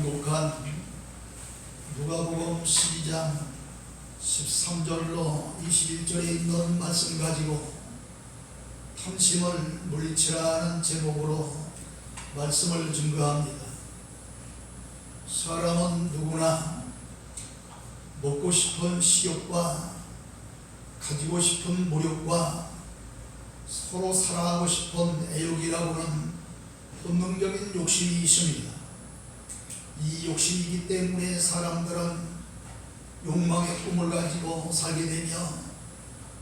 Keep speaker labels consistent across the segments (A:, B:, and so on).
A: 봉독한 누가복음 12장 13절로 21절에 있는 말씀 가지고 탐심을 물리치라는 제목으로 말씀을 증거합니다. 사람은 누구나 먹고 싶은 식욕과 가지고 싶은 물욕과 서로 사랑하고 싶은 애욕이라고 하는 본능적인 욕심이 있습니다. 이 욕심이기 때문에 사람들은 욕망의 꿈을 가지고 살게 되며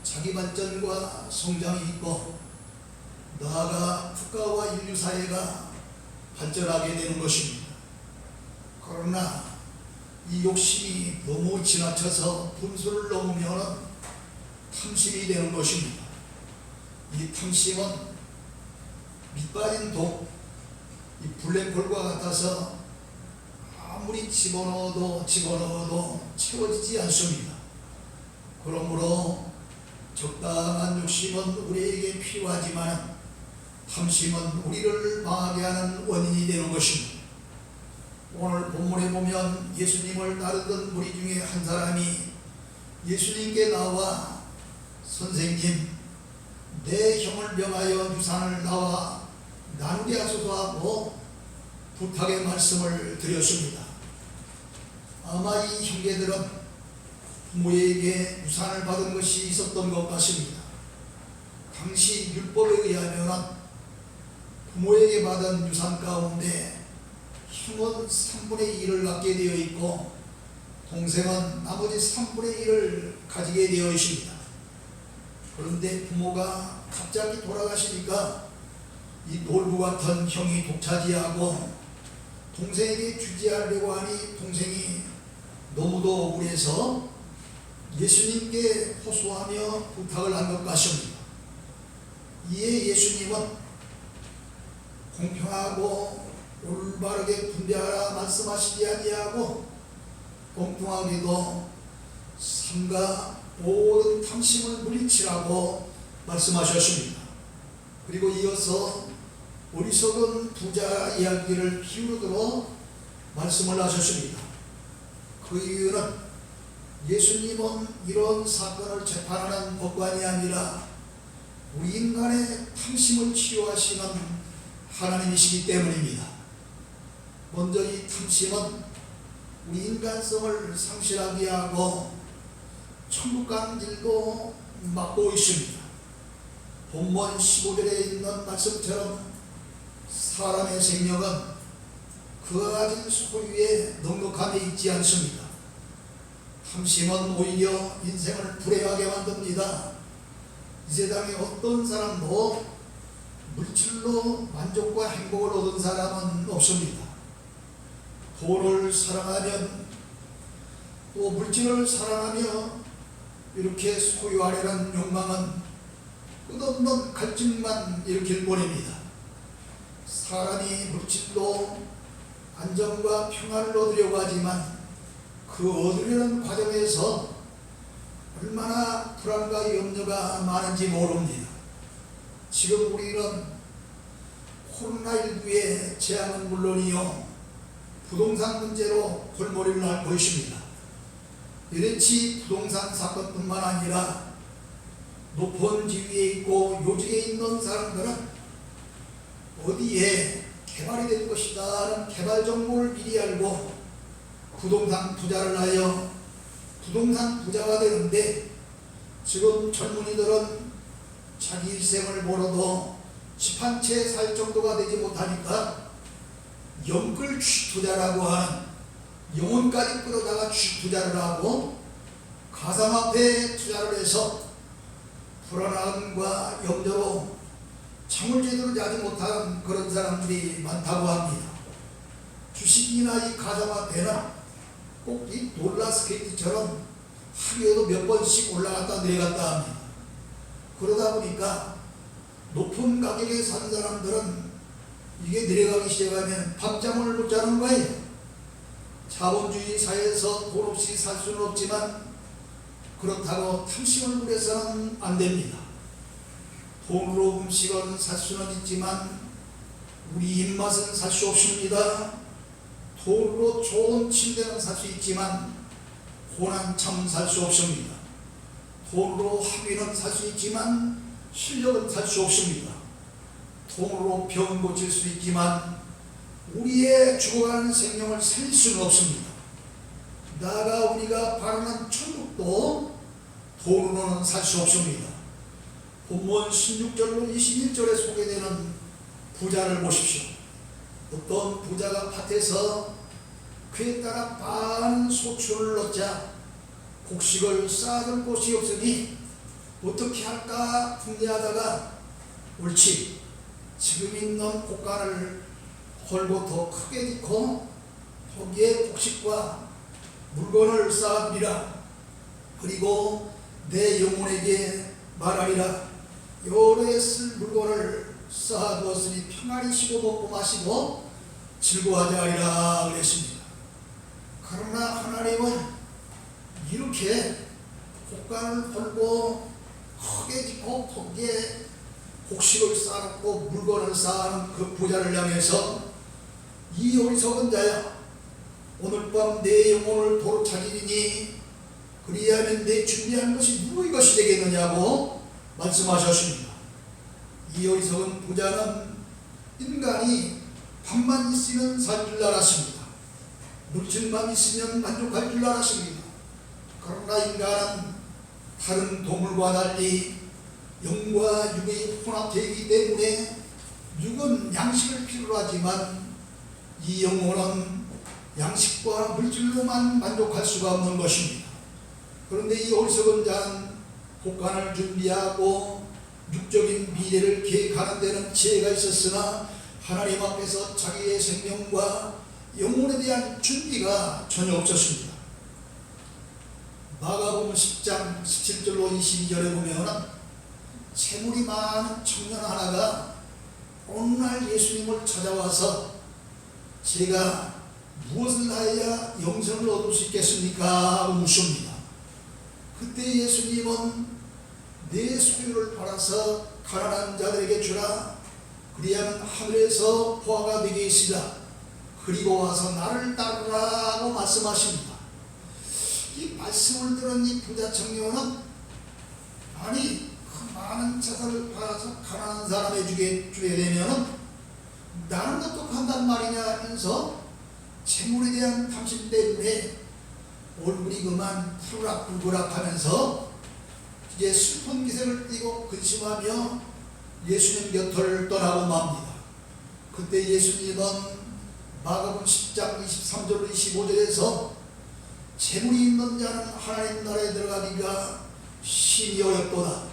A: 자기 발전과 성장이 있고 나아가 국가와 인류 사회가 발전하게 되는 것입니다. 그러나 이 욕심이 너무 지나쳐서 분수를 넘으면 탐심이 되는 것입니다. 이 탐심은 밑빠진 독, 이 블랙홀과 같아서 아무리 집어넣어도 채워지지 않습니다. 그러므로 적당한 욕심은 우리에게 필요하지만 탐심은 우리를 망하게 하는 원인이 되는 것입니다. 오늘 본문에 보면 예수님을 따르던 무리 중에 한 사람이 예수님께 나와 선생님, 내 형을 명하여 유산을 나와 나누게 하소서 하고 부탁의 말씀을 드렸습니다. 아마 이 형제들은 부모에게 유산을 받은 것이 있었던 것 같습니다. 당시 율법에 의하면 부모에게 받은 유산 가운데 형은 3분의 1을 갖게 되어 있고 동생은 나머지 3분의 1을 가지게 되어 있습니다. 그런데 부모가 갑자기 돌아가시니까 이 놀부 같은 형이 독차지하고 동생에게 주지 않으려고 하니 동생이 너무도 억울해서 예수님께 호소하며 부탁을 한 것 같습니다. 이에 예수님은 공평하고 올바르게 분배하라 말씀하시지 아니하고 공평하게도 삼가 모든 탐심을 물리치라고 말씀하셨습니다. 그리고 이어서 어리석은 부자 이야기를 기울여 말씀을 하셨습니다. 그 이유는 예수님은 이런 사건을 재판하는 법관이 아니라 우리 인간의 탐심을 치유하시는 하나님이시기 때문입니다. 먼저 이 탐심은 우리 인간성을 상실하게 하고 천국 가는 길도 막고 있습니다. 본문 15절에 있는 말씀처럼 사람의 생명은 그가 가진 소유에 넉넉함에 있지 않습니다. 탐심은 오히려 인생을 불행하게 만듭니다. 이 세상에 어떤 사람도 물질로 만족과 행복을 얻은 사람은 없습니다. 돈을 사랑하면 또 물질을 사랑하며 이렇게 소유하려는 욕망은 끝없는 갈증만 일으킬 뿐입니다. 사람이 물질로 안정과 평안을 얻으려고 하지만 그 얻으려는 과정에서 얼마나 불안과 염려가 많은지 모릅니다. 지금 우리는 코로나19의 재앙은 물론이요 부동산 문제로 골머리를 앓고 있습니다. 이렇지 부동산 사건뿐만 아니라 높은 지위에 있고 요직에 있는 사람들은 어디에 개발이 될 것이다 하는 개발 정보를 미리 알고 부동산 투자를 하여 부동산 부자가 되는데 지금 젊은이들은 자기 일생을 벌어도 집 한 채 살 정도가 되지 못하니까 영끌 취투자라고 하는 영혼까지 끌어다가 취투자를 하고 가상화폐에 투자를 해서 불안함과 염려로 잠을 제대로 자지 못한 그런 사람들이 많다고 합니다. 주식이나 이 가상화폐는 꼭 이 롤러스케이트처럼 하루에도 몇 번씩 올라갔다 내려갔다 합니다. 그러다 보니까 높은 가격에 산 사람들은 이게 내려가기 시작하면 밤잠을 못 자는 거예요. 자본주의 사회에서 돈 없이 살 수는 없지만 그렇다고 탐심을 부려서는 안 됩니다. 돈으로 음식은 살 수는 있지만 우리 입맛은 살 수 없습니다. 돈으로 좋은 침대는 살 수 있지만 고난 참은 살 수 없습니다. 돈으로 학위는 살 수 있지만 실력은 살 수 없습니다. 돈으로 병 고칠 수 있지만 우리의 죽어가는 생명을 살릴 수는 없습니다. 나아가 우리가 바라는 천국도 돈으로는 살 수 없습니다. 본문 16절로 21절에 소개되는 부자를 보십시오. 어떤 부자가 밭에서 그에 따라 많은 소출을 얻자 곡식을 쌓아둘 곳이 없으니 어떻게 할까 궁리하다가 옳지, 지금 있는 곡간을 헐고 더 크게 짓고 거기에 곡식과 물건을 쌓으리라. 그리고 내 영혼에게 말하리라. 여러에 쓸 물건을 쌓아두었으니 평안히 쉬고 먹고 마시고 즐거워하자 하리라 그랬습니다. 그러나 하나님은 이렇게 곡간을 헐고 크게 짓고 거기에 곡식을 쌓아놓고 물건을 쌓아놓은 그 부자를 향해서 이 어리석은 자야, 오늘 밤 내 영혼을 도로 찾으리니 그리하면 내 준비한 것이 누구의 것이 되겠느냐고 말씀하셨습니다. 이 어리석은 부자는 인간이 밥만 있으면 살 줄 알았습니다. 물질만 있으면 만족할 줄 알았습니다. 그러나 인간은 다른 동물과 달리 영과 육의 혼합체이기 때문에 육은 양식을 필요로 하지만 이 영혼은 양식과 물질로만 만족할 수가 없는 것입니다. 그런데 이 어리석은 자는 곡간을 준비하고 육적인 미래를 계획하는 데는 지혜가 있었으나 하나님 앞에서 자기의 생명과 영혼에 대한 준비가 전혀 없었습니다. 마가복음 10장 17절로 22절에 보면 재물이 많은 청년 하나가 어느 날 예수님을 찾아와서 제가 무엇을 하여야 영생을 얻을 수 있겠습니까? 묻습니다. 그때 예수님은 내 소유를 팔아서 가난한 자들에게 주라. 그리하면 하늘에서 보화가 되게 있으리라. 그리고 와서 나를 따르라고 말씀하십니다. 이 말씀을 들은 이 부자 청년은 아니 그 많은 자산을 팔아서 가난한 사람에게 주게 되면 나는 어떡한단 말이냐 하면서 재물에 대한 탐심 때문에 얼굴이 그만 푸르락불그락 하면서 이제 슬픈 기색을 띠고 근심하며 예수님 곁을 떠나고 맙니다. 그때 예수님은 마가복음 10장 23절 25절에서 재물이 있는 자는 하나님 나라에 들어가기가 심히 어렵도다.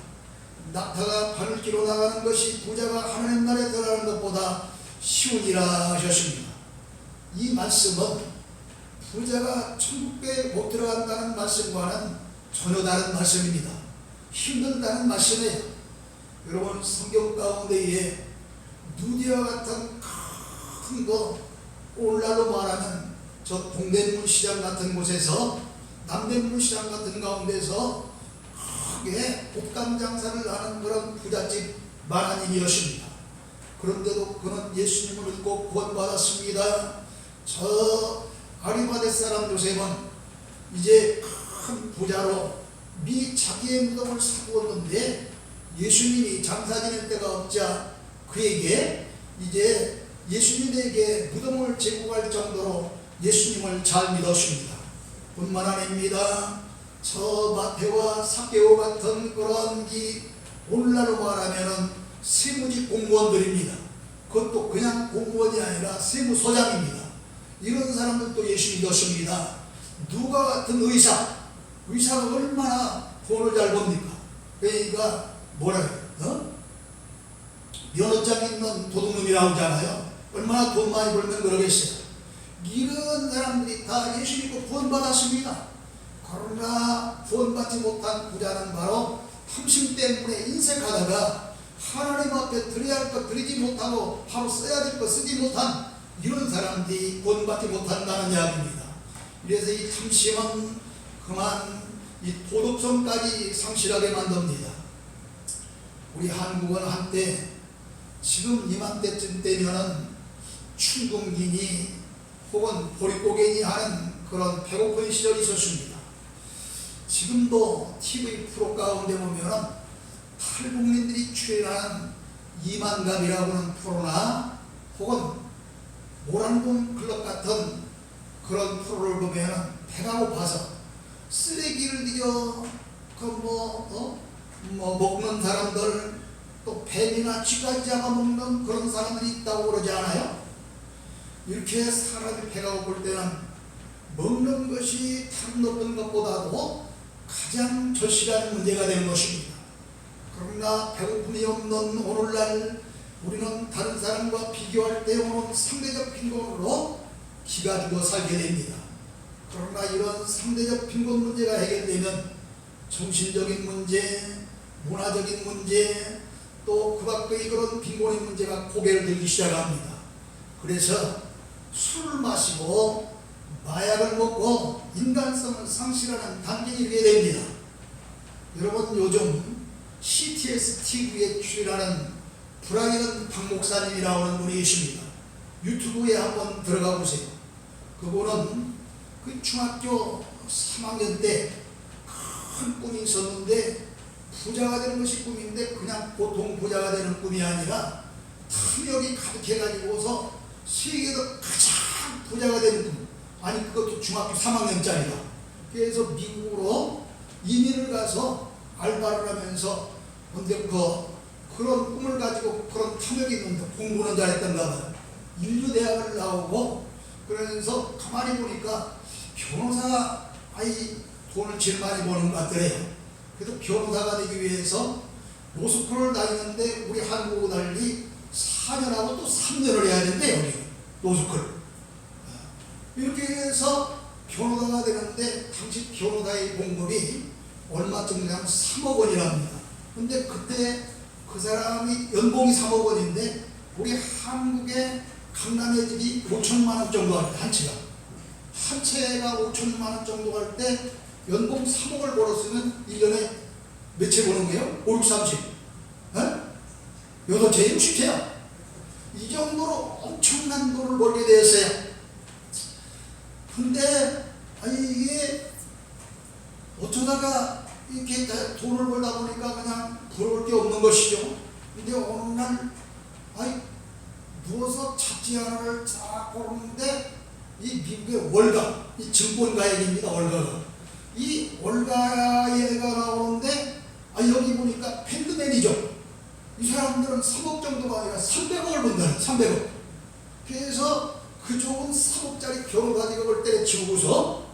A: 낙타가 바늘기로 나가는 것이 부자가 하나님 나라에 들어가는 것보다 쉬우니라 하셨습니다. 이 말씀은 부자가 천국에 못 들어간다는 말씀과는 전혀 다른 말씀입니다. 힘들다는 말씀이에요. 여러분 성경 가운데에 누디와 같은 큰 거, 오늘날로 말하면 저 동대문 시장 같은 곳에서 남대문 시장 같은 가운데서 크게 옷감 장사를 하는 그런 부잣집 마나님이었습니다. 그런데도 그는 예수님을 믿고 구원받았습니다. 저 아리마대 사람 요셉은 이제 큰 부자로 자기의 무덤을 사두었는데 예수님이 장사 지낼 데가 없자 그에게 이제 예수님에게 무덤을 제공할 정도로 예수님을 잘 믿었습니다. 뿐만 아닙니다. 저 마태와 삭개오 같은 그런 오늘날로 말하면 세무직 공무원들입니다. 그것도 그냥 공무원이 아니라 세무소장입니다. 이런 사람들도 예수 믿었습니다. 누가 같은 의사가 얼마나 돈을 잘 법니까? 그러니까 뭐라 해요? 면허장 있는 도둑놈이라고 하잖아요. 얼마나 돈 많이 벌면 그러겠어요. 이런 사람들이 다 예수 믿고 구원받았습니다. 그러나 구원받지 못한 부자는 바로 탐심 때문에 인색하다가 하나님 앞에 드려야 할 것 드리지 못하고 바로 써야 될 것 쓰지 못한 이런 사람들이 구원받지 못한다는 이야기입니다. 그래서 이 탐심은 그만 이 도덕성까지 상실하게 만듭니다. 우리 한국은 한때 지금 이맘때쯤 되면은 충동기니 혹은 보릿고개니 하는 그런 배고픈 시절이 있었습니다. 지금도 TV 프로 가운데 보면은 탈북민들이 출연하는 이만갑이라고 하는 프로나 혹은 모란봉 클럽 같은 그런 프로를 보면은 배가 고파서 쓰레기를 뒤져 먹는 사람들, 또 뱀이나 쥐까지 잡아먹는 그런 사람들이 있다고 그러지 않아요? 이렇게 사람이 배가 고플 때는 먹는 것이 다른 어떤 것보다도 가장 절실한 문제가 되는 것입니다. 그러나 배고픔이 없는 오늘날 우리는 다른 사람과 비교할 때 오는 상대적 빈곤으로 기가 죽어 살게 됩니다. 그러나 이런 상대적 빈곤 문제가 해결되면 정신적인 문제, 문화적인 문제, 또 그 밖의 그런 빈곤의 문제가 고개를 들기 시작합니다. 그래서 술을 마시고 마약을 먹고 인간성을 상실하는 단계에 이르게 됩니다. 여러분, 요즘 CTS TV에 출연하는 브라이언 박 목사님이라고 하는 분이 계십니다. 유튜브에 한번 들어가 보세요. 그분은 그 중학교 3학년 때 큰 꿈이 있었는데, 부자가 되는 것이 꿈인데 그냥 보통 부자가 되는 꿈이 아니라 탐욕이 가득해가지고서 세계에서 가장 부자가 되는 꿈. 아니, 그것도 중학교 3학년짜리다. 그래서 미국으로 이민을 가서 알바를 하면서, 근데 그런 꿈을 가지고 그런 탐욕이 있는데 공부는 잘했던가 봐요. 인류대학을 나오고, 그러면서 가만히 보니까 변호사 돈을 제일 많이 버는 것 같더래요. 그래서 변호사가 되기 위해서 로스쿨을 다니는데 우리 한국하고 달리 4년하고 또 3년을 해야 된대요. 우리 로스쿨. 이렇게 해서 변호사가 되는데 당시 변호사의 봉급이 얼마쯤 되냐면 3억 원이랍니다. 근데 그때 그 사람이 연봉이 3억 원인데 우리 한국의 강남의 집이 5천만 원 정도 할 때, 한 채가 5천만 원 정도 할 때 연봉 3억을 벌었으면 1년에 몇 채 버는 거예요? 5, 6, 30. 8채, 60채야. 이 정도로 엄청난 돈을 벌게 되었어요. 근데 이게 어쩌다가 이렇게 돈을 벌다 보니까 그냥 부러울 게 없는 것이죠. 근데 어느 날 누워서 잡지 하나를 쫙 보는데 이 미국의 월가, 이 증권가액입니다. 월가가. 이 월가가 나오는데 여기 보니까 팬드맨이죠. 이 사람들은 3억 정도가 아니라 300억을 번다는 300억. 그래서 그쪽은 3억짜리 변호사 직업을 때려치우고서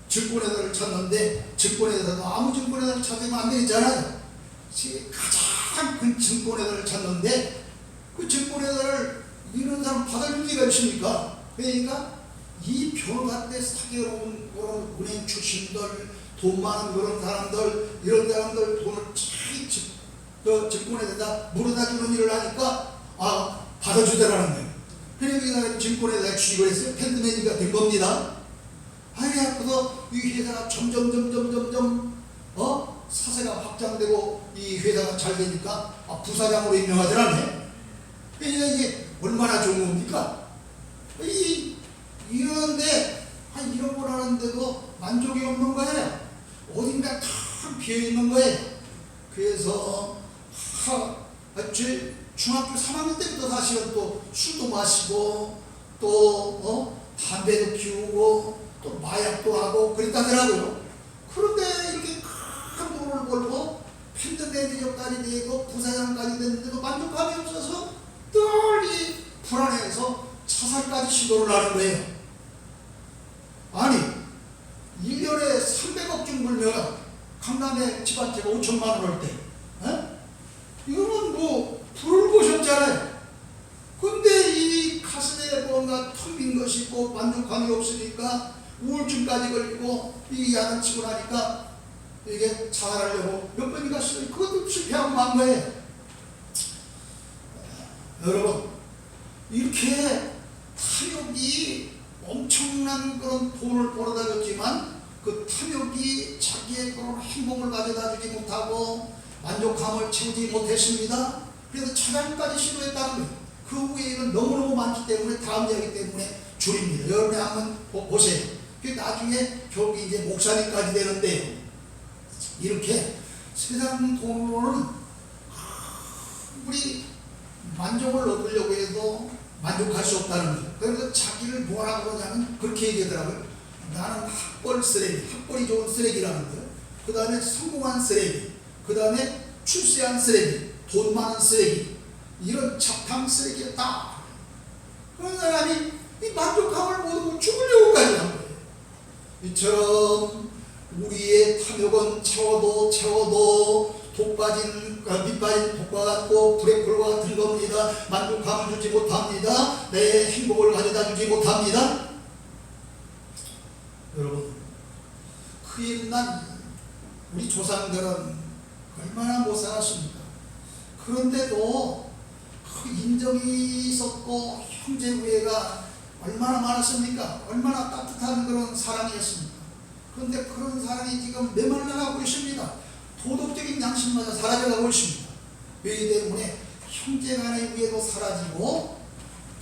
A: 증권회사를 찾는데, 증권회사도 아무 증권회사를 찾으면 안 되잖아요. 가장 큰 증권회사를 찾는데 그 증권회사를 이런 사람 받아줄 리가 있습니까? 그러니까 이 변호사 때 사기로운 그런 은행 출신들, 돈 많은 그런 사람들, 이런 사람들 돈을 잘 증권회사에다 물어다 주는 일을 하니까 받아주더라는 거예요. 그러니까 증권회사에 취직을 했어요. 팬드맨이가 된 겁니다. 그래서 이 회사가 점점 사세가 확장되고 이 회사가 잘 되니까 부사장으로 임명하더라네. 그러니까 이게 얼마나 좋은 겁니까? 이런데 이런 걸 하는데도 만족이 없는 거예요. 어딘가 탁 비어있는 거예요. 그래서 중학교 3학년 때부터 사실은 또 술도 마시고 또 담배도 피우고 또 마약도 하고 그랬다더라고요. 그런데 이렇게 큰 돈을 벌고 팬드맨이까지 되고 부사장까지 됐는데도 만족감이 없어서 늘 이 불안해서 자살까지 시도를 하는 거예요. 아니, 1년에 300억쯤 벌면 강남에 집 한 채가 5천만 원 할 때, 이거는 불을 보셨잖아요. 근데 이 가슴에 뭔가 텅 빈 것이 있고 만족감이 없으니까 우울증까지 걸리고 이 야단치고 나니까 이게 자살하려고 몇 번인가 시도, 그것도 실패하고 만 거예요. 여러분, 이렇게 탐욕이 엄청난 그런 돈을 벌어다 줬지만 그 탐욕이 자기의 그런 행복을 가져다 주지 못하고 만족감을 채우지 못했습니다. 그래서 차량까지 시도했다는 거예요. 그 후에는 너무너무 많기 때문에 다음 이야기 때문에 줄입니다. 여러분이 한번 보세요. 그 나중에 결국 이제 목사님까지 되는데요. 이렇게 세상 돈으로는 우리 만족을 얻으려고 해도 만족할 수 없다는 거예요. 그래서 자기를 뭐라 그러냐면 그렇게 얘기하더라고요. 나는 학벌 쓰레기, 학벌이 좋은 쓰레기라는 거예요. 그 다음에 성공한 쓰레기, 그 다음에 출세한 쓰레기, 돈 많은 쓰레기, 이런 잡탕 쓰레기였다. 그런 사람이 이 만족함을 모두 죽으려고까지 한 거예요. 이처럼 우리의 탐욕은 채워도 밑 빠진 독과 같고 브레이크와 같은 겁니다. 만족감을 주지 못합니다. 내 행복을 가져다 주지 못합니다. 여러분, 그 옛날 우리 조상들은 얼마나 못 살았습니까? 그런데도 그 인정이 있었고 형제 우애가 얼마나 많았습니까? 얼마나 따뜻한 그런 사랑이었습니까? 그런데 그런 사랑이 지금 메말라가고 있습니다. 도덕적인 양심마저 사라져가고 있습니다. 왜이 때문에 형제 간의 우애도 사라지고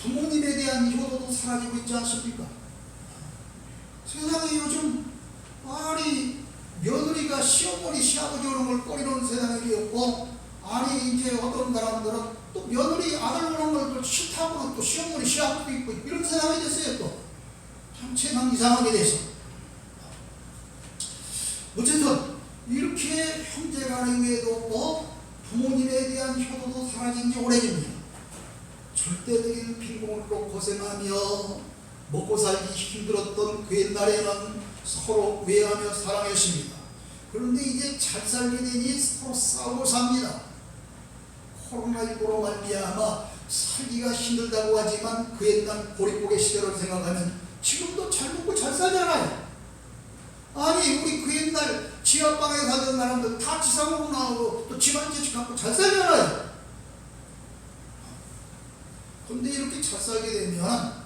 A: 부모님에 대한 효도도 사라지고 있지 않습니까? 세상에 요즘 아니 며느리가 시어머니 시아버지 오는 걸 꺼리는 세상이 없고, 아니 이제 어떤 사람들은 또 며느리 아들 오는 걸 싫다고는 또 시어머니 시아버지도 있고 이런 세상이 됐어요. 또 참 세상 이상하게 돼서 어쨌든 이렇게 형제 간의 우애도 없고 부모님에 대한 효도도 사라진 지 오래됩니다. 절대적인 빈곤으로 고생하며 먹고 살기 힘들었던 그 옛날에는 서로 우애하며 사랑했습니다. 그런데 이제 잘 살게 되니 서로 싸우고 삽니다. 코로나19로 말미암아 살기가 힘들다고 하지만 그 옛날 보릿고개 시절을 생각하면 지금도 잘 먹고 잘 살잖아요. 아니 우리 그 옛날 지하방에 살던 사람들 다 지상으로 나오고 또 집안 재직 갖고 잘 살잖아요. 그런데 이렇게 잘 살게 되면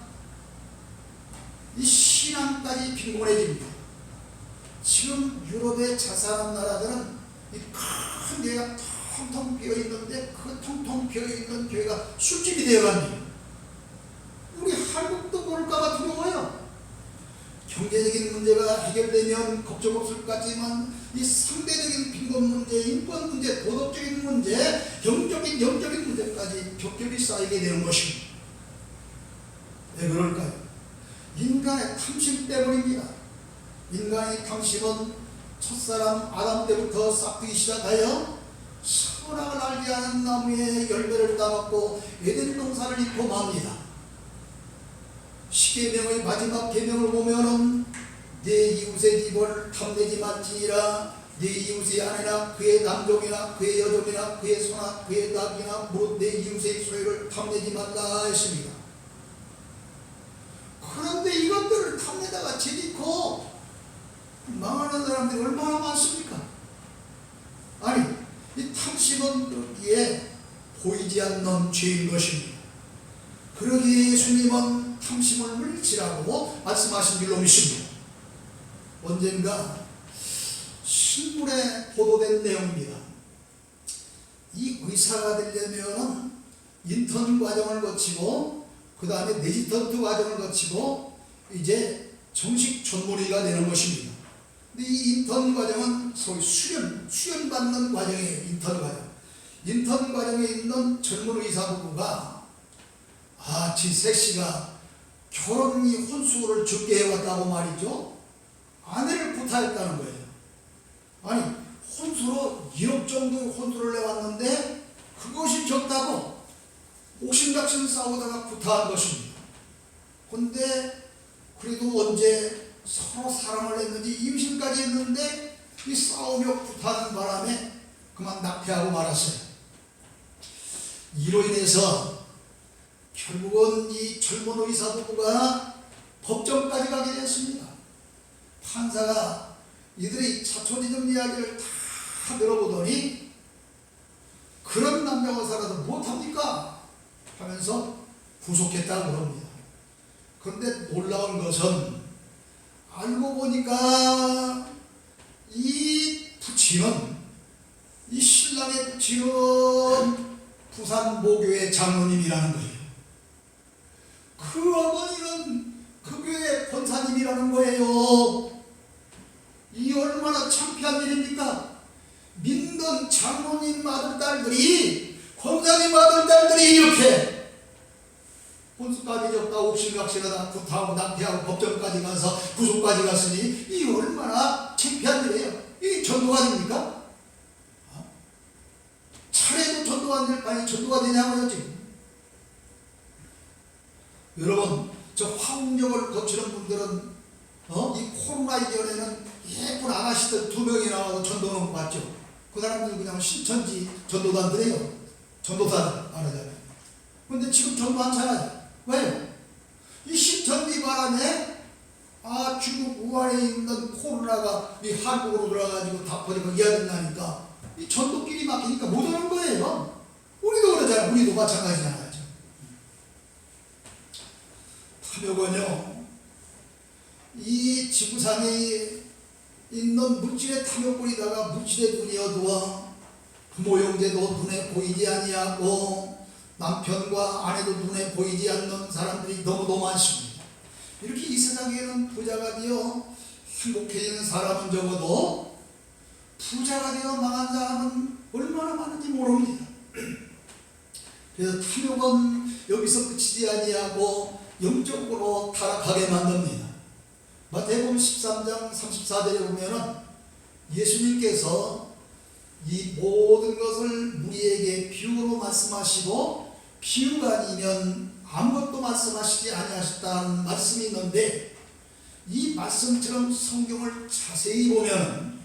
A: 이 신앙까지 빈곤해집니다. 지금 유럽의 자살한 나라들은 이 큰 교회가 텅텅 비어 있는데 그 텅텅 비어 있는 교회가 술집이 되어갑니다. 우리 한국도 그럴까봐 두려워요. 경제적인 문제가 해결되면 걱정 없을 것 같지만 이 상대적인 빈곤 문제, 인권 문제, 도덕적인 문제, 영적인 문제까지 겹겹이 쌓이게 되는 것입니다. 왜 그럴까요? 인간의 탐심 때문입니다. 인간의 탐심은 첫사람 아담 때부터 싹트기 시작하여 선악을 알게 하는 나무의 열매를 따먹고 에덴 동산을 잃고 맙니다. 십계명의 마지막 계명을 보면은 내 이웃의 집을 탐내지 말지니라. 내 이웃의 아내나 그의 남종이나 그의 여종이나 그의 소나 그의 닭이나 무릇 내 이웃의 소유를 탐내지 말라 했습니다. 그런데 이것들을 탐내다가 재짓고 망하는 사람들이 얼마나 많습니까? 아니 이 탐심은 그렇기에 보이지 않는 죄인 것입니다. 그러기에 예수님은 탐심을 물리치라고 말씀하신 줄로 믿습니다. 언젠가 신문에 보도된 내용입니다. 이 의사가 되려면 인턴 과정을 거치고 그 다음에 레지던트 과정을 거치고 이제 정식 전문의가 되는 것입니다. 근데 이 인턴 과정은 소위 수련받는 과정이에요. 인턴 과정. 인턴 과정에 있는 젊은 의사 부부가 지 섹시가 결혼이 혼수를 적게 해왔다고 말이죠. 아내를 구타했다는 거예요. 아니 혼수로 1억 정도 혼수를 해왔는데 그것이 적다고 옥신각신 싸우다가 구타한 것입니다. 근데 그래도 언제 서로 사랑을 했는지 임신까지 했는데 이 싸우며 구타하는 바람에 그만 낙태하고 말았어요. 이로 인해서 결국은 이 젊은 의사 부부가 법정까지 가게 됐습니다. 판사가 이들의 자초지종 이야기를 다 들어보더니 그런 남자가 살아도 못합니까? 하면서 구속했다고 합니다. 그런데 놀라운 것은 알고 보니까 이 부친은 이 신랑의 부친은 부산 모교의 장로님이라는 거예요. 그 어머니는 그 교회 권사님이라는 거예요. 이 얼마나 창피한 일입니까? 믿는 장로님 아들딸들이, 권사님 아들딸들이 이렇게 혼수까지 적다 옥신각신하다 구타하고 낭패하고 법정까지 가서 구속까지 갔으니 이 얼마나 창피한 일이에요. 이게 전도가 됩니까? 차례도 전도가 안 될 바에 전도가 되냐고요 지금. 여러분, 저 화웅역을 거치는 분들은 이 코로나 이전에는 예쁜 아가씨들 2명이 나와서 전도하는 것 같죠. 그 사람들 그냥 신천지 전도단들이에요. 전도사들 말하자면. 근데 지금 전도 안 차려요. 왜요? 이 신천지 바람에 중국 우한에 있는 코로나가 이 한국으로 들어가가지고 다 버리고 이야기나니까 이 전도길이 막히니까 못 오는 거예요. 우리도 그러잖아요. 우리도 마찬가지잖아요. 탐욕은요, 이 지구상에 있는 물질의 탐욕거리다가 물질의 눈이 어두워 부모 형제도 눈에 보이지 아니하고 남편과 아내도 눈에 보이지 않는 사람들이 너무도 많습니다. 이렇게 이 세상에는 부자가 되어 행복해지는 사람은 적어도 부자가 되어 망한 사람은 얼마나 많은지 모릅니다. 그래서 탐욕은 여기서 끝이지 아니하고 영적으로 타락하게 만듭니다. 마태복음 13장 34절에 보면은 예수님께서 이 모든 것을 우리에게 비유로 말씀하시고 비유가 아니면 아무것도 말씀하시지 아니하셨다는 말씀이 있는데, 이 말씀처럼 성경을 자세히 보면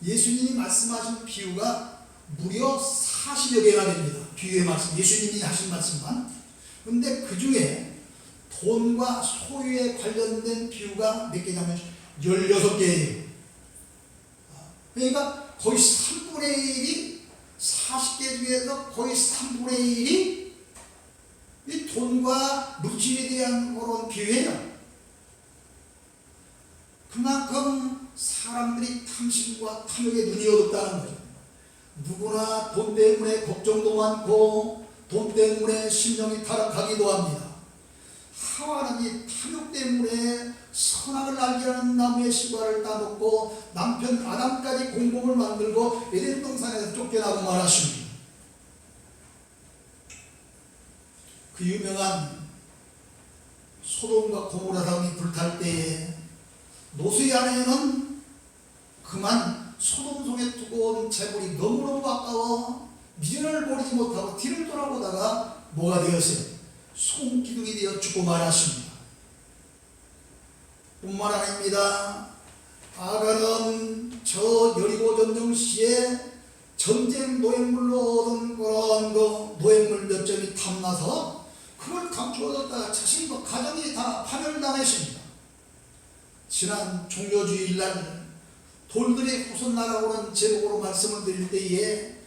A: 예수님이 말씀하신 비유가 무려 40여 개나 됩니다. 비유의 말씀, 예수님이 하신 말씀만. 그런데 그 중에 돈과 소유에 관련된 비유가 몇 개냐면 16개예요. 그러니까 거의 3분의 1이, 40개 중에서 거의 3분의 1이 이 돈과 물질에 대한 그런 비유예요. 그만큼 사람들이 탐심과 탐욕에 눈이 어둡다는 거죠. 누구나 돈 때문에 걱정도 많고 돈 때문에 심령이 타락하기도 합니다. 하와는 이 탐욕 때문에 선악을 알게 하는 나무의 실과를 따먹고 남편 아담까지 공범을 만들고 에덴 동산에서 쫓겨나고 말았습니다. 그 유명한 소돔과 고모라 성이 불탈 때에 노수의 아내는 그만 소돔 속에 두고 온 재물이 너무너무 아까워 미련을 버리지 못하고 뒤를 돌아보다가 뭐가 되었어요? 손기둥이 되어 죽고 말았습니다. 뿐만 아닙니다. 아간은 저 여리고 전쟁시에 전쟁 노획물로 얻은 그런 노획물 몇 점이 탐나서 그걸 감추어뒀다가 자신과 가정이 다 파멸당했습니다. 지난 종려주일날 돌들의 후손 날아오는 제목으로 말씀을 드릴 때에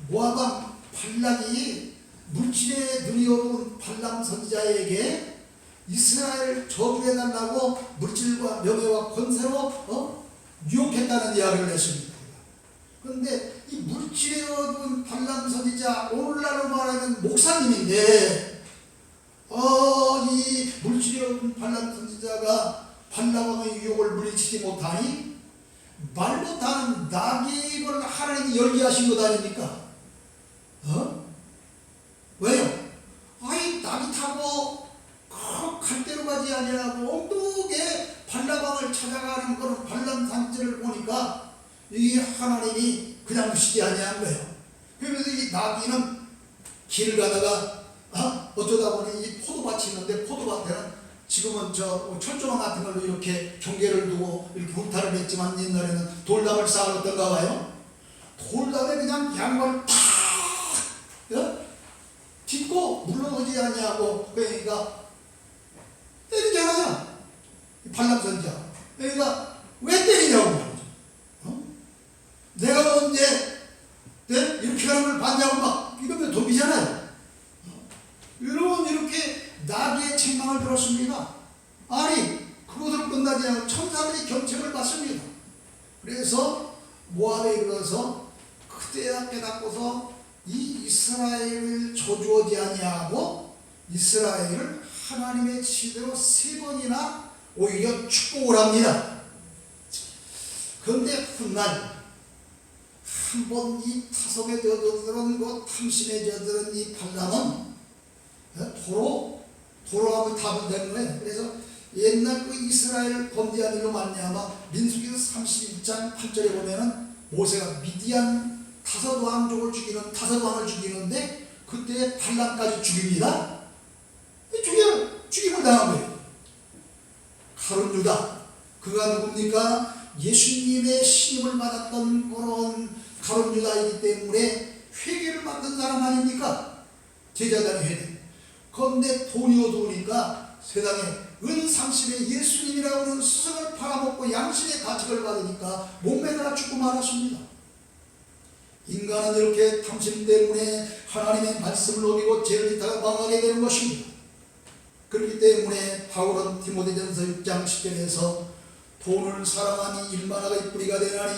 A: 모압 왕 발락이 물질에 눈이 어두운 발람 선지자에게 이스라엘 저주해달라고 물질과 명예와 권세로 유혹했다는 이야기를 했습니다. 그런데 이 물질에 어두운 발람 선지자, 오늘날로 말하면 목사님인데 이 물질에 어두운 발람 선지자가 발람왕의 유혹을 물리치지 못하니 말 못하는 낙입을 하나님이 열게 하신 것 아닙니까? 왜요? 낙이 타고 갈대로 가지 아니하고 엉뚱하게 발람왕을 찾아가는 그런 발람 산지를 보니까 이 하나님이 그냥 두시지 아니한 거예요. 그러면서 이 나귀는 길을 가다가 어쩌다 보니 이 포도밭이 있는데 포도밭에는 지금은 저 철조망 같은 걸로 이렇게 경계를 두고 이렇게 울타를 했지만 옛날에는 돌담을 쌓아놓던가 봐요. 돌담에 그냥 양말을 탁 딛고 물러오지 아니하고 그러니까 때리잖아요. 발람선지자. 그러니까 왜 때리냐고 말이죠. 내가 언제 이렇게 하는 걸 봤냐고 막 이러면 도비잖아요. 여러분 이렇게 나귀의 책망을 들었습니다. 아니 그것으로 끝나지 않고 천사들이 경책을 받습니다. 그래서 모압에 이르러서 그때야 깨닫고서 이 이스라엘을 저주하지 아니하고 이스라엘을 하나님의 지대로 3번이나 오히려 축복을 합니다. 그런데 훗날 한번 이 타성에 젖어들은 그 탐심에 젖어든 이 발람은 도로하고 답은 되는 거예요. 그래서 옛날 그 이스라엘 범죄한 일로 말미암아 민수기서 32장 8절에 보면은 모세가 미디안 다섯 왕족을 죽이는데 그때 발람까지 죽입니다. 죽임을 당한 거예요. 가룟 유다, 그가 누굽니까? 예수님의 신임을 받았던 그런 가룟 유다이기 때문에 회개를 만든 사람 아닙니까? 제자단이 회개. 그런데 돈이 어두우니까 세상에 은 30에 예수님이라고 하는 스승을 팔아먹고 양심의 가책을 받으니까 목매달아 죽고 말았습니다. 인간은 이렇게 탐심 때문에 하나님의 말씀을 어기고 죄를 짓다가 망하게 되는 것입니다. 그렇기 때문에 바울은 디모데전서 6장 10절에서 돈을 사랑하니 일만하게 뿌리가 되나니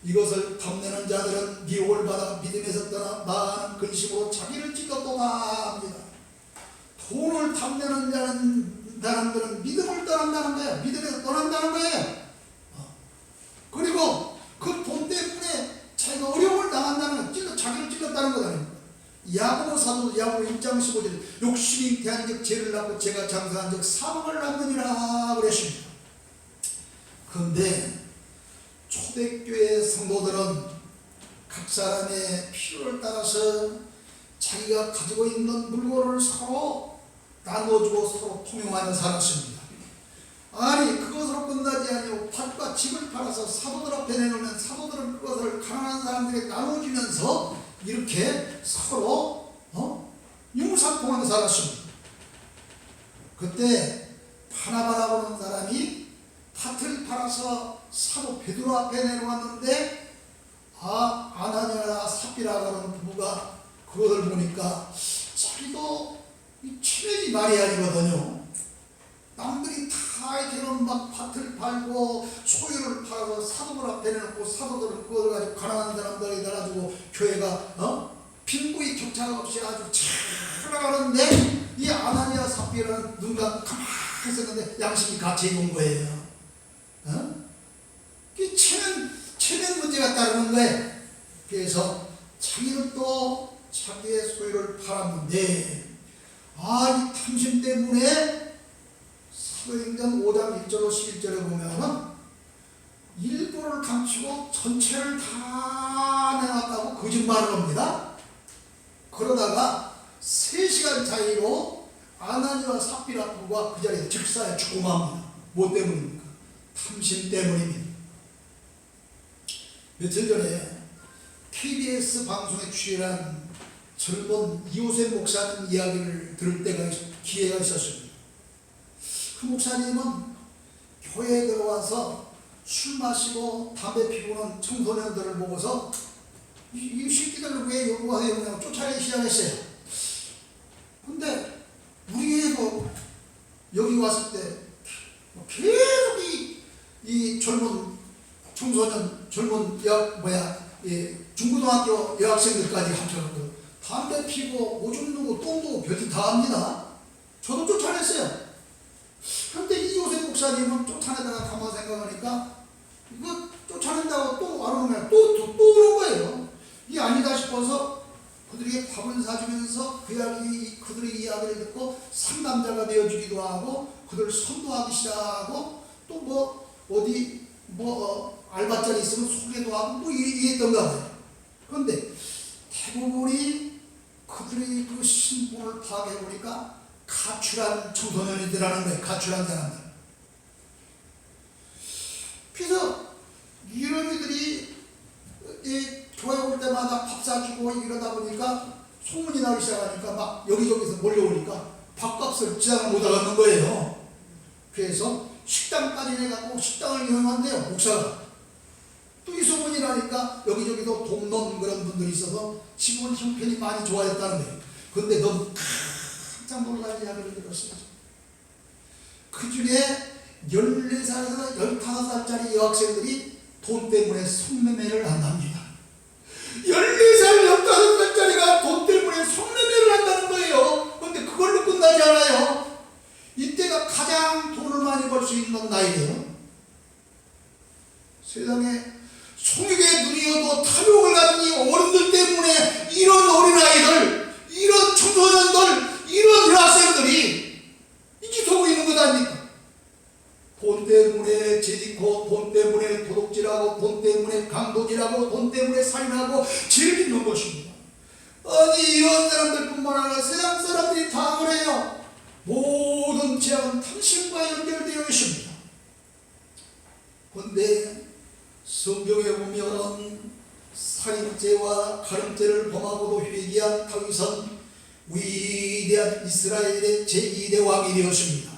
A: 이것을 탐내는 자들은 미혹을 받아 믿음에서 떠나 많은 근심으로 자기를 찢었도다 합니다. 돈을 탐내는 사람들은 믿음을 떠난다는 거예요. 믿음에서 떠난다는 거예요. 그리고 그 돈 때문에 자기가 어려움을 당한다는 거예요. 자기를 찢었다는 거다. 야고보 사도 야고보 1장 15절 욕심이 대한적 죄를 낳고 죄가 장사한적 사망을 낳느니라 그랬습니다. 그런데 초대교회 성도들은 각 사람의 필요를 따라서 자기가 가지고 있는 물건을 서로 나눠주고 서로 통용하며 살았습니다. 아니 그것으로 끝나지 아니고 밭과 집을 팔아서 사도들 앞에 내놓으면 사도들은 그것을 가난한 사람들에게 나눠주면서 이렇게 서로 융상통하며 살았습니다. 그때 바나바라고 하는 사람이 밭을 팔아서 사도 베드로 앞에 내놓았는데 아나니아나 삽비라고 하는 부부가 그것을 보니까 자기도 체면이 말이 아니거든요. 남들이 다 이렇게 막 밭을 팔고 소유를 팔아서 사도들 앞에 내놓고 사도들은 그걸 가지고 가난한 사람들에게 달아주고 교회가 빈부의 격차가 없이 아주 잘 나가는데 이 아나니아 삽비라는 눈감 가만히 있었는데 양심이 같이 입은 거예요. 이 체면 문제가 따르는 거예요. 그래서 자기는 또 자기의 소유를 팔았는데 이 탐심 때문에 사도행전 5장 1절로 11절에 보면은 일부를 감추고 전체를 다 내놨다고 거짓말을 합니다. 그러다가 3시간 차이로 아나니아와 삽비라 부부가 그 자리에 즉사에 죽음합니다. 뭐 때문입니까? 탐심 때문입니다. 며칠 전에 KBS 방송에 출연한 젊은 이호셉 목사님 이야기를 들을 때가 기회가 있었습니다. 그 목사님은 교회에 들어와서 술 마시고 담배 피우는 청소년들을 보고서 이 새끼들을 왜 여기 와서 여기 쫓아내기 시작했어요. 근데 우리 교회도 여기 왔을 때 계속 이 젊은 청소년, 젊은 중고등학교 여학생들까지 합쳐서 담배 피고 오줌 누고 똥 누고 별짓 다 합니다. 저도 쫓아냈어요. 그런데 이호셉 목사님은 쫓아내다가 가만 생각하니까 이거 쫓아낸다고 또 안 오면 또 오는 거예요. 이게 아니다 싶어서 그들에게 밥을 사주면서 그들의 이야기를 듣고 상담자가 되어주기도 하고 그들을 선도하기 시작하고 또 어디 알바자리 있으면 소개도 하고 이랬던가 봐요. 그런데 대부분이 그들의 그 신분을 파악해보니까 가출한 청소년이더라는 거예요. 가출한 사람들. 그래서 이런 이들이 교회 올 때마다 밥 사주고 이러다 보니까 소문이 나기 시작하니까 막 여기저기서 몰려오니까 밥값을 지장을 못하겠는 거예요. 그래서 식당까지 내갖고 식당을 이용한대요. 목사가. 또 이 소문이 나니까 여기저기도 돕는 그런 분들이 있어서 지금 형편이 많이 좋아졌다는 거예요. 근데 너무 깜짝 놀랄 이야기를 들었어요. 그 중에 14살에서 15살짜리 여학생들이 돈 때문에 성매매를 한답니다. 14살, 15살짜리가 돈 때문에 성매매를 한다는 거예요. 그런데 그걸로 끝나지 않아요. 가장 돈을 많이 벌 수 있는 나이예요. 세상에 송육의 눈이어도 탐욕을 가진 이 어른들 때문에 이런 어린아이들, 이런 청소년들, 이런 여학생들이 이기속고 있는 것 아닙니까? 돈 때문에 재짓고, 돈 때문에 도둑질하고, 돈 때문에 강도질하고, 돈 때문에 살인하고 죄를 짓는 것입니다. 아니 이런 사람들뿐만 아니라 세상 사람들이 다 그래요. 모든 죄악은 탐심과 연결되어 있습니다. 그런데 성경에 보면 살인죄와 가늠죄를 범하고도 회개한 다윗은 위대한 이스라엘의 제2대 왕이 되었습니다.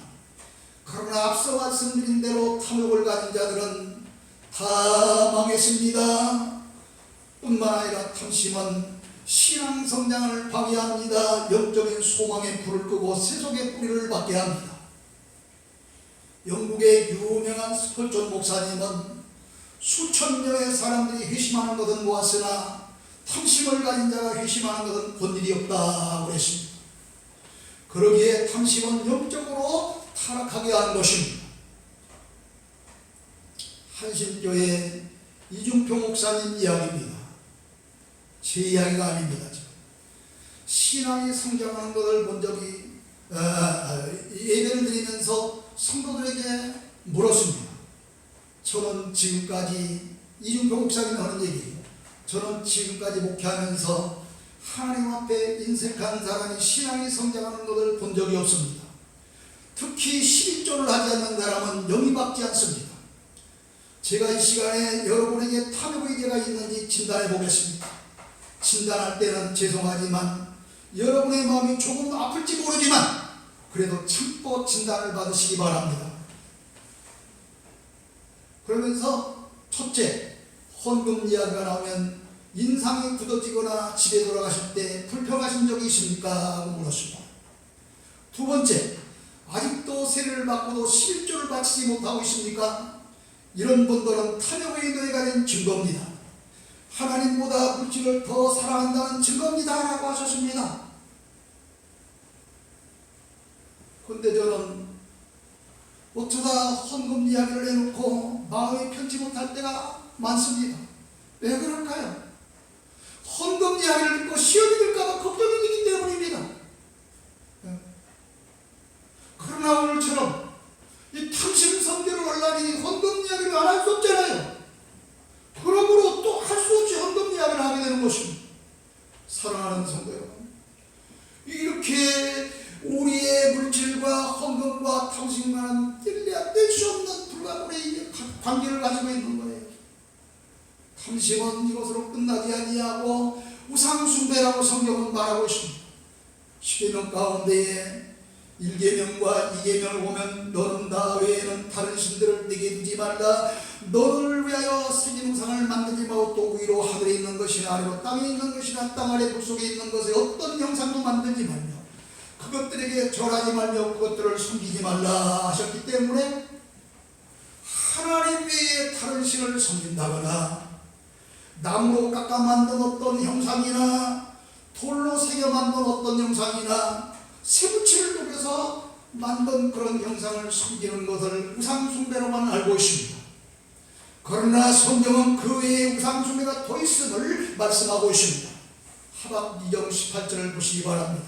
A: 그러나 앞서 말씀드린 대로 탐욕을 가진 자들은 다 망했습니다. 뿐만 아니라 탐심은 신앙 성장을 방해합니다. 영적인 소망의 불을 끄고 세속의 뿌리를 받게 합니다. 영국의 유명한 펄존 목사님은 수천 명의 사람들이 회심하는 것은 보았으나 탐심을 가진 자가 회심하는 것은 본 일이 없다고 했습니다. 그러기에 탐심은 영적으로 타락하게 하는 것입니다. 한신교회 이중표 목사님 이야기입니다. 제 이야기가 아닙니다. 신앙이 성장하는 것을 본 적이 예배를 드리면서 성도들에게 물었습니다. 저는 지금까지 이중표 목사님이 하는 얘기예요. 저는 지금까지 목회하면서 하나님 앞에 인색한 사람이 신앙이 성장하는 것을 본 적이 없습니다. 특히 11조를 하지 않는 사람은 영이 받지 않습니다. 제가 이 시간에 여러분에게 탐욕의 죄가 있는지 진단해 보겠습니다. 진단할 때는 죄송하지만 여러분의 마음이 조금 아플지 모르지만 그래도 참고 진단을 받으시기 바랍니다. 그러면서 첫째, 헌금 이야기가 나오면 인상이 굳어지거나 집에 돌아가실 때 불평하신 적이 있습니까? 물었습니다. 두 번째, 아직도 세례를 받고도 11조를 바치지 못하고 있습니까? 이런 분들은 탐욕의 노예가 된 증거입니다. 하나님보다 물질을 더 사랑한다는 증거입니다 라고 하셨습니다. 그런데 저는 어쩌다 헌금 이야기를 해놓고 마음이 편치 못할 때가 많습니다. 왜 그럴까요? 헌금 이야기를 듣고 시험이 들까봐 걱정이 되기 때문입니다. 그러나 오늘처럼 이 탐심 성대로 올라니 헌금 이야기를 안 할 수 없잖아요. 그러므로 또 할 수 없이 헌금 이야기를 하게 되는 것입니다. 사랑하는 성도 여러분, 이렇게 우리의 물질과 헌금과 탐심과는 뗄 수 없는 불가분의 관계를 가지고 있는 거예요. 탐심은 이것으로 끝나지 아니하고 우상숭배라고 성경은 말하고 있습니다. 10계명 가운데에 1계명과 2계명을 보면 너는 나 외에는 다른 신들을 내게 두지 말라. 너를 위하여 새긴 우상을 만들지 말고 또 위로 하늘에 있는 것이나 아래로 땅에 있는 것이나 땅 아래 물속에 있는 것에 어떤 형상도 만들지 말며 그것들에게 절하지 말며 그것들을 섬기지 말라 하셨기 때문에 하나님 외에 다른 신을 섬긴다거나 나무로 깎아 만든 어떤 형상이나 돌로 새겨 만든 어떤 형상이나 쇠붙이를 녹여서 만든 그런 형상을 섬기는 것을 우상숭배로만 알고 있습니다. 그러나 성경은 그 외에 우상숭배가 더 있음을 말씀하고 있습니다. 하박국 2장 18절을 보시기 바랍니다.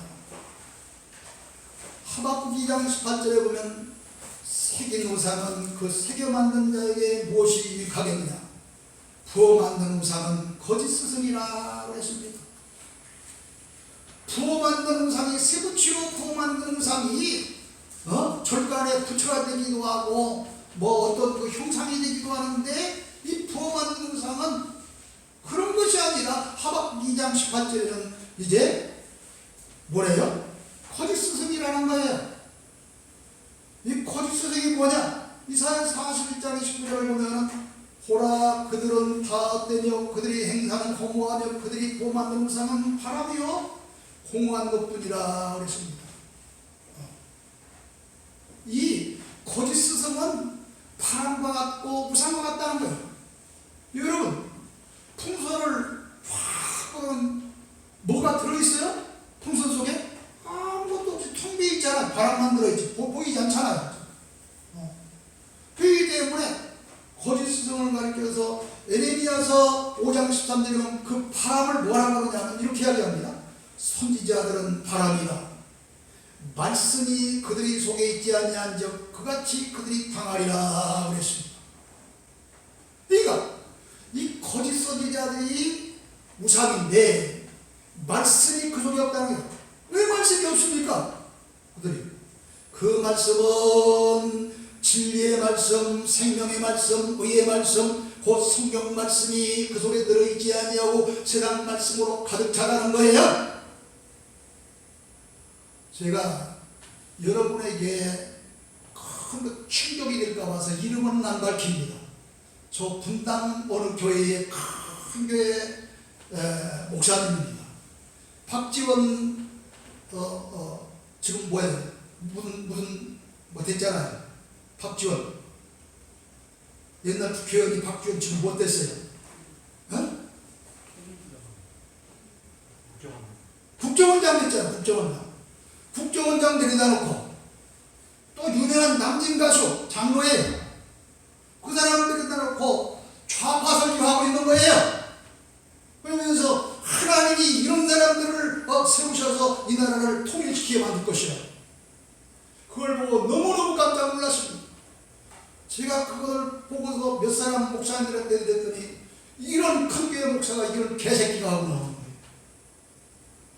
A: 하박국 2장 18절에 보면 새긴 우상은 그 새겨 만든 자에게 무엇이 유익하겠느냐, 부어 만든 우상은 거짓 스승이라 그랬습니다. 부어 만든 우상이 쇠붙이로 부어 만든 우상이 절간에 부처가 되기도 하고 뭐 어떤 그 형상이 되기도 하는데 이 부어 만든 우상은 그런 것이 아니라 하박국 2장 18절에는 이제 뭐래요? 거짓 스승이라는 거예요. 이 거짓 스승이 뭐냐? 이사야 41장 19절을 보면 보라 그들은 다 헛되며 그들이 행사는 허무하며 그들이 부어 만든 우상은 바람이요 공허한 것뿐이라 그랬습니다. 이 거짓 스승은 바람과 같고 우상과 같다는 거예요. 여러분, 풍선을 확 보면 뭐가 들어있어요? 풍선 속에 아무것도 없이 텅 비어 있잖아요. 바람만 들어있지 보이지 않잖아요. 하나님께서 에레미야서 5장 13절에 보면 그 바람을 뭐라고 그러냐면 이렇게 이야기합니다. 선지자들은 바람이다. 말씀이 그들이 속에 있지 아니한즉 그같이 그들이 당하리라 그랬습니다. 그러니까 이 거짓 선지자들이 우상인데 말씀이 그 속에 없다는 거예요. 왜 말씀이 없습니까? 그들이 그 말씀은 진리의 말씀, 생명의 말씀, 의의 말씀, 곧 성경 말씀이 그 속에 들어있지 아니하고 세상 말씀으로 가득 차다는 거예요. 제가 여러분에게 큰 충격이 될까 봐서 이름은 안 밝힙니다. 저 분당 어느 교회의 큰 교회 목사님입니다. 박지원 지금 뭐예요? 무슨 뭐 됐잖아요. 박지원 옛날 국회의원이 박지원 지금 못 됐어요. 어? 국정원장 됐잖아. 국정원장 데려다 놓고 또 유명한 남진 가수 장로예요. 그 사람 데려다 놓고 좌파 설교하고 있는 거예요. 그러면서 하나님이 이런 사람들을 세우셔서 이 나라를 통일시키게 만들 것이라. 그걸 보고 너무너무 깜짝 놀랐습니다. 제가 그걸 보고서 몇 사람 목사님들한테 드렸더니 이런 큰 교회 목사가 이런 개새끼가 하고 나오는 거예요.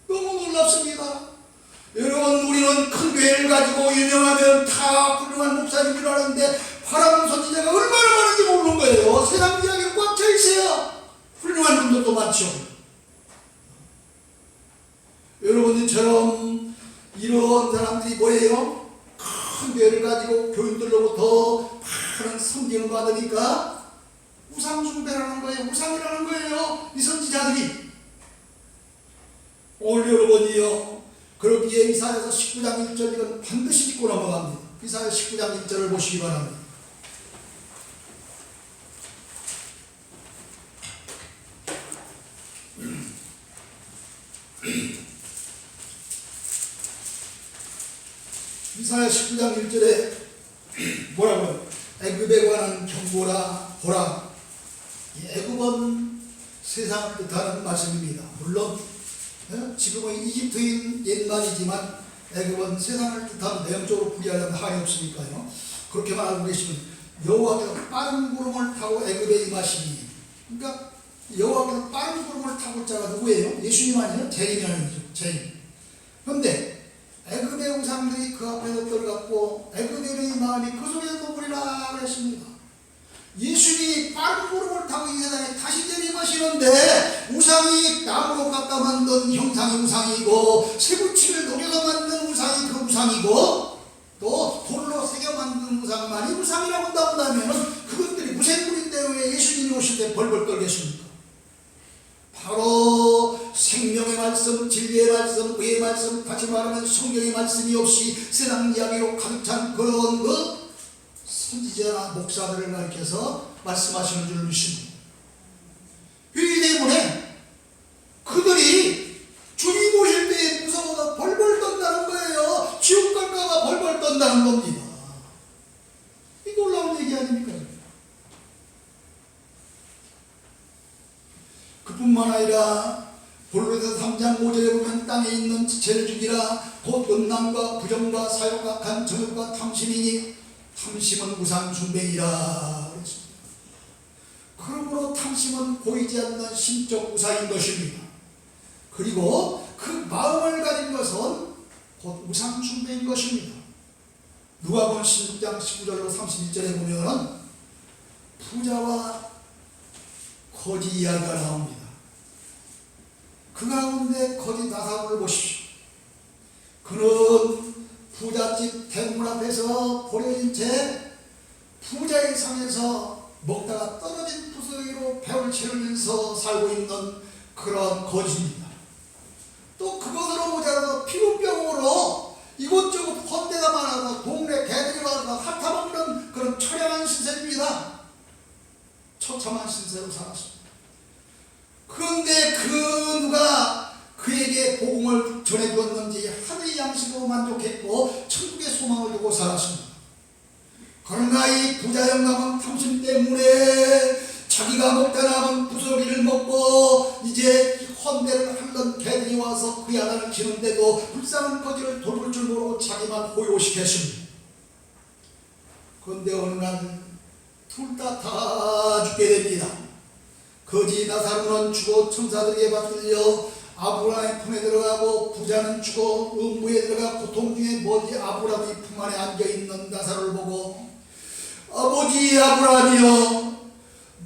A: 너무 놀랍습니다. 여러분, 우리는 큰 교회를 가지고 유명하면 다 훌륭한 목사님 줄 아는데 바람 선지자가 얼마나 많은지 모르는 거예요. 세상 이야기로 꽉 차 있어요. 훌륭한 분들도 많죠. 여러분들처럼 이런 사람들이 뭐예요? 큰 교회를 가지고 교인들로부터 많은 섬김을 받으니까 우상숭배라는 거예요. 우상이라는 거예요. 이 선지자들이. 오늘 여러분이요, 그러기에 이사야서 19장 1절 이건 반드시 짚고 넘어갑니다. 이사야 19장 1절을 보시기 바랍니다. 이사야 19장 1절에 뭐라고요? 애굽에 관한 경고라 보라. 이 애굽은 세상을 뜻하는 말씀입니다. 물론 지금은 이집트인 옛말이지만 애굽은 세상을 뜻하는 내용적으로 풀이하려면 한이 없으니까요. 그렇게만 알고 계시면 여호와께서 빠른 구름을 타고 애굽에 임하시니, 그러니까 여호와께서 빠른 구름을 타고 자가 누구예요? 예수님 아니에요? 죄인이 아니죠. 죄인. 그런데 애굽의 우상들이 그 앞에서 들어갔고 애굽의 마음이 그 속에서 녹으리라 그랬습니다. 예수님이 빠른 구름을 타고 이 세상에 다시 임하시는데 우상이 나무로 깎아 만든 형상이 우상이고 쇠붙이를 녹여서 만든 우상이 그 우상이고 또 돌로 새겨 만든 우상만이 우상이라고 한다면 그것들이 무생물인데 왜 예수님이 오실 때 벌벌 떨겠습니까? 바로 생명의 말씀, 진리의 말씀, 의의 말씀, 같이 말하면 성경의 말씀이 없이 세상 이야기로 가득 찬 그런 선지자나 목사들을 가리켜서 말씀하시는 줄 믿습니다. 그렇기 때문에 그들이 주님 오실 때 무서워서 벌벌 떤다는 거예요. 지옥 갈까봐 벌벌 떤다는 겁니다. 이 놀라운 얘기 아닙니까? 그뿐만 아니라 본문에서 3장 5절에 보면 땅에 있는 지체를 죽이라. 곧 음란과 부정과 사욕과 간청욕과 탐심이니 탐심은 우상 숭배이라. 그러므로 탐심은 보이지 않는 심적 우상인 것입니다. 그리고 그 마음을 가진 것은 곧 우상 숭배인 것입니다. 누가복음 16장 19절로 31절에 보면 부자와 거지 이야기가 나옵니다. 그 가운데 거지 나사로를 보십시오. 그는 부잣집 대문 앞에서 버려진 채 부자의 상에서 먹다가 떨어진 부스러기로 배를 채우면서 살고 있는 그런 거지입니다. 또 그것으로 모자라서 피부병으로 이곳저곳 헌데가 많아서 동네 개들이 와서 핥아먹는 그런 처량한 신세입니다. 처참한 신세로 살았습니다. 그런데 그 누가 그에게 복음을 전해주었는지 하늘의 양식으로 만족했고 천국의 소망을 두고 살았습니다. 그러나 이 부자 영감은 탐심 때문에 자기가 먹다 남은 부스러기를 먹고 이제 헌대를 하는 개들이 와서 그 야단을 치는데도 불쌍한 거지를 돌볼 줄 모르고 자기만 호요시켰습니다. 그런데 어느 날 둘 다 죽게 됩니다. 거지 나사로는 죽어 천사들에게 받들려 아브라함의 품에 들어가고 부자는 죽어 음부에 들어가 고통 중에 멀리 아브라함의 품 안에 앉아있는 나사로를 보고 아버지 아브라함이여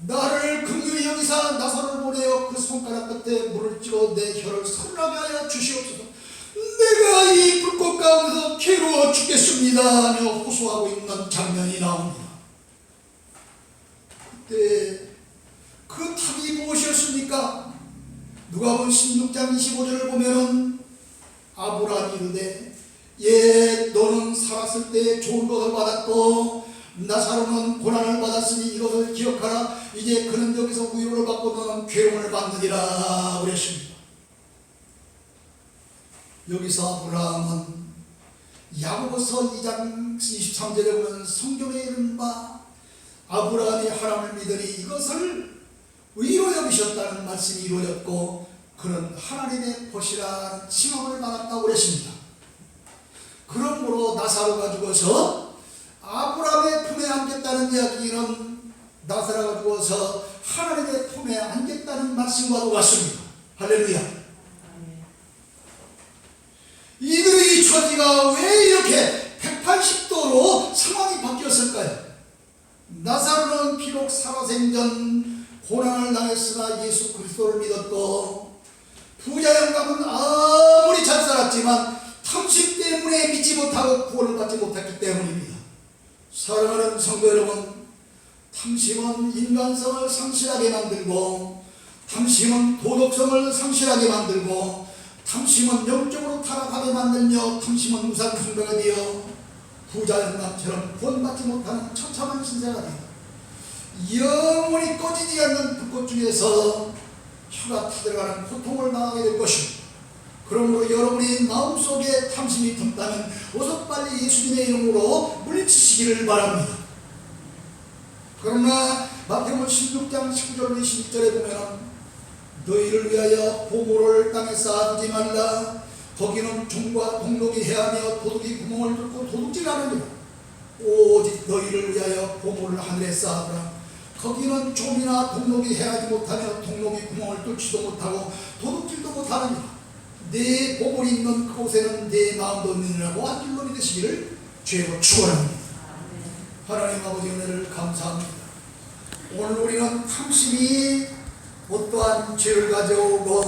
A: 나를 긍휼히 여기사 나사로를 보내어 그 손가락 끝에 물을 찍어 내 혀를 설하게 하여 주시옵소서. 내가 이 불꽃 가운데서 괴로워 죽겠습니다 하며 호소하고 있는 장면이 나옵니다. 그때 그 답이 무엇이었습니까? 누가복음 16장 25절을 보면은 아브라함이 이르되 예 너는 살았을 때 좋은 것을 받았고 나사로는 고난을 받았으니 이것을 기억하라. 이제 그는 여기서 위로를 받고 너는 괴로움을 받느니라 그랬습니다. 여기서 아브라함은 야고보서 2장 23절에 보면 성경에 이른바 아브라함이 하나님을 믿으니 이것을 의로 여기셨다는 말씀이 이루어졌고 그는 하나님의 벗이라는 칭함을 받았다고 그랬습니다. 그러므로 나사로가 죽어서 아브라함의 품에 안겼다는 이야기는 나사로가 죽어서 하나님의 품에 안겼다는 말씀과도 같습니다. 할렐루야. 이들의 처지가 왜 이렇게 180도로 상황이 바뀌었을까요? 나사로는 비록 살아생전 고난을 당했으나 예수 그리스도를 믿었고 부자 영감은 아무리 잘 살았지만 탐심 때문에 믿지 못하고 구원을 받지 못했기 때문입니다. 사랑하는 성도 여러분, 탐심은 인간성을 상실하게 만들고 탐심은 도덕성을 상실하게 만들고 탐심은 영적으로 타락하게 만들며 탐심은 우상숭배가 되어 부자 영감처럼 구원받지 못하는 처참한 신세가 되어 영원히 꺼지지 않는 불꽃 중에서 혀가 타들어가는 고통을 당하게 될 것입니다. 그러므로 여러분이 마음속에 탐심이 든다면 어서 빨리 예수님의 이름으로 물리치시기를 바랍니다. 그러나 마태복음 16장 19절 20절에 보면 너희를 위하여 보물을 땅에 쌓아두지 말라. 거기는 종과 동록이 해하며 도둑이 구멍을 뚫고 도둑질하느니라. 오직 너희를 위하여 보물을 하늘에 쌓아두라. 거기는 좀이나 동록이 해하지 못하며 동록이 구멍을 뚫지도 못하고 도둑질도 못하느니라. 내 보물이 있는 그곳에는 내 마음도 있느니라고 한 줄로 믿으시기를 죄로 축원합니다. 하나님 아버지 은혜를 감사합니다. 오늘 우리는 탐심이 어떠한 죄를 가져오고